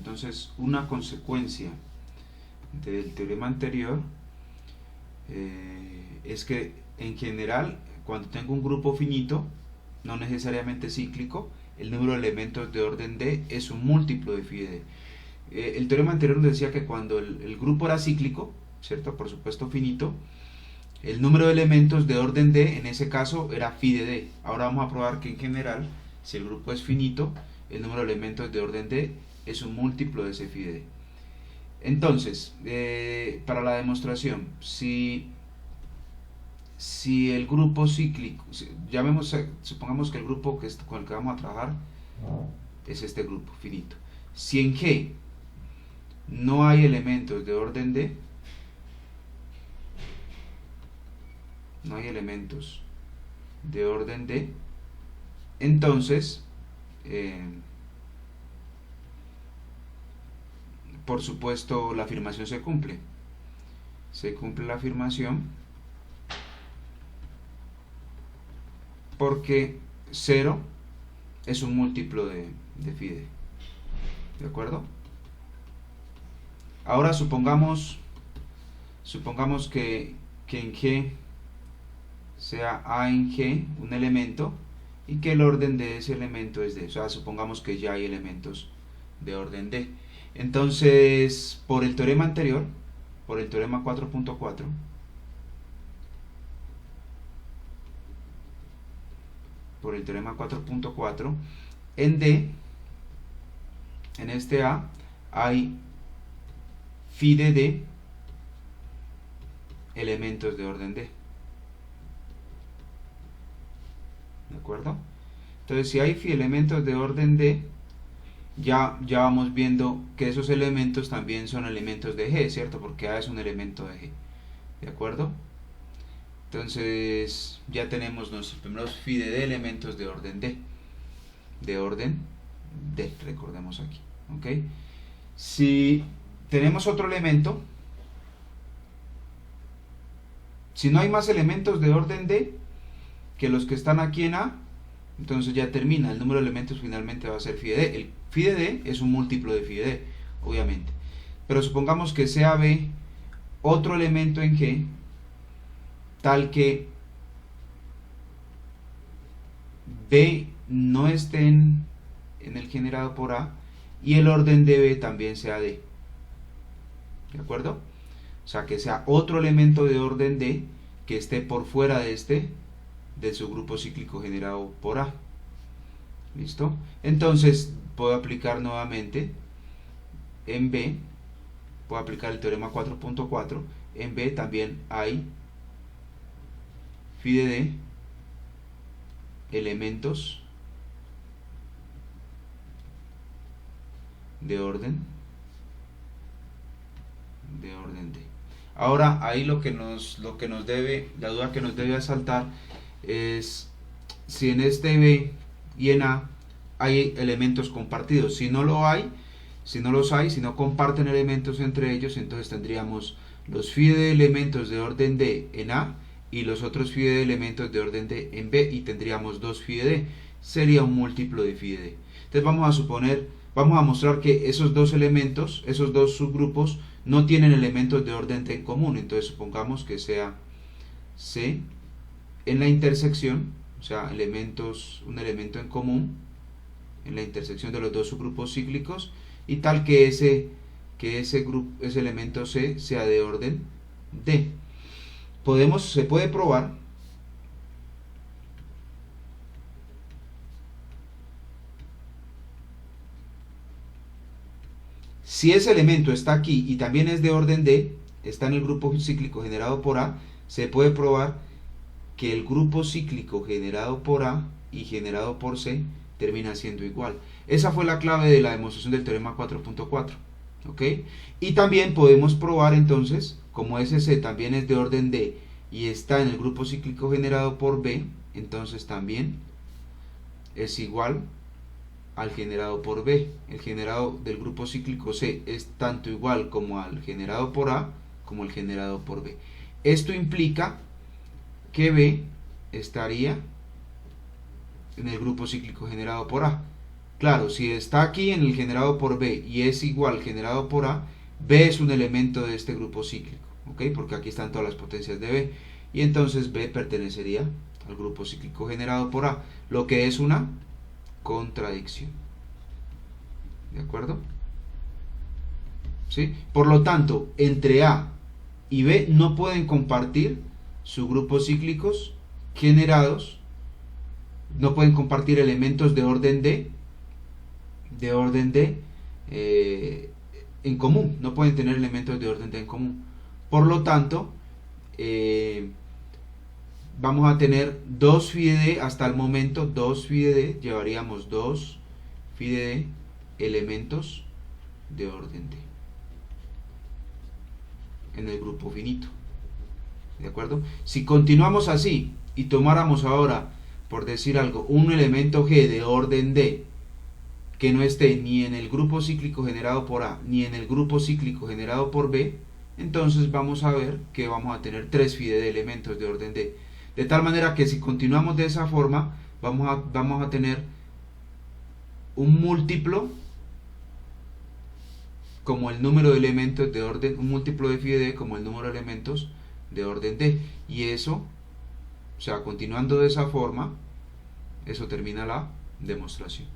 Entonces, una consecuencia del teorema anterior es que en general, cuando tengo un grupo finito, no necesariamente cíclico, el número de elementos de orden D es un múltiplo de phi de D. El teorema anterior nos decía que cuando el grupo era cíclico, ¿cierto? Por supuesto finito, el número de elementos de orden D en ese caso era phi de D. Ahora vamos a probar que en general, si el grupo es finito, el número de elementos de orden D es un múltiplo de ese phi de D. Entonces, para la demostración, si el grupo cíclico, supongamos que el grupo con el que vamos a trabajar es este grupo finito. Si en G no hay elementos de orden D, no hay elementos de orden D, entonces, por supuesto, la afirmación se cumple. Se cumple la afirmación porque 0 es un múltiplo de phi de D. ¿De acuerdo? Ahora supongamos que en G sea A en G un elemento y que el orden de ese elemento es D. O sea, supongamos que ya hay elementos de orden D. Entonces, por el teorema anterior, por el teorema 4.4, en D, en este A, hay phi de D elementos de orden D. ¿De acuerdo? Entonces, si hay phi elementos de orden D, ya vamos viendo que esos elementos también son elementos de G, ¿cierto? Porque A es un elemento de G. ¿De acuerdo? Entonces, ya tenemos nuestros primeros phi de D elementos de orden D. De orden D, recordemos aquí. ¿Ok? Si tenemos otro elemento, si no hay más elementos de orden D que los que están aquí en A, entonces ya termina, el número de elementos finalmente va a ser phi de D. El phi de D es un múltiplo de phi de D, obviamente. Pero supongamos que sea B otro elemento en G, tal que B no esté en el generado por A y el orden de B también sea D. ¿De acuerdo? O sea, que sea otro elemento de orden D que esté por fuera de su grupo cíclico generado por A. ¿Listo? Entonces puedo aplicar nuevamente en B, puedo aplicar el teorema 4.4. En B también hay phi de D elementos de orden D. Ahora ahí lo que nos debe, la duda que nos debe asaltar es si en este B y en A hay elementos compartidos. Si no los hay, si no comparten elementos entre ellos, entonces tendríamos los phi de elementos de orden D en A y los otros phi de elementos de orden D en B y tendríamos dos phi de D. Sería un múltiplo de phi de D. Entonces vamos a mostrar que esos dos elementos, esos dos subgrupos, no tienen elementos de orden D en común. Entonces supongamos que sea C en la intersección, o sea, un elemento en común en la intersección de los dos subgrupos cíclicos, y tal que ese elemento C sea de orden D. Se puede probar si ese elemento está aquí y también es de orden D, está en el grupo cíclico generado por A, se puede probar que el grupo cíclico generado por A y generado por C termina siendo igual. Esa fue la clave de la demostración del teorema 4.4. ¿Ok? Y también podemos probar entonces, como ese C también es de orden D y está en el grupo cíclico generado por B, entonces también es igual al generado por B. El generado del grupo cíclico C es tanto igual como al generado por A como el generado por B. Esto implica que B estaría en el grupo cíclico generado por A. Claro, si está aquí en el generado por B y es igual generado por A, B es un elemento de este grupo cíclico, ¿ok? Porque aquí están todas las potencias de B. Y entonces B pertenecería al grupo cíclico generado por A, lo que es una contradicción. ¿De acuerdo? ¿Sí? Por lo tanto, entre A y B no pueden compartir subgrupos cíclicos generados, no pueden compartir elementos de orden D, en común, no pueden tener elementos de orden D en común. Por lo tanto, vamos a tener 2 phi de D hasta el momento, 2 phi de D, llevaríamos 2 phi de D elementos de orden D en el grupo finito. ¿De acuerdo? Si continuamos así y tomáramos ahora, por decir algo, un elemento G de orden D que no esté ni en el grupo cíclico generado por A ni en el grupo cíclico generado por B, entonces vamos a ver que vamos a tener 3 phi de elementos de orden D. De tal manera que si continuamos de esa forma, vamos a tener un múltiplo como el número de elementos de orden, un múltiplo de phi de D como el número de elementos de orden D. Y eso, o sea, continuando de esa forma, eso termina la demostración.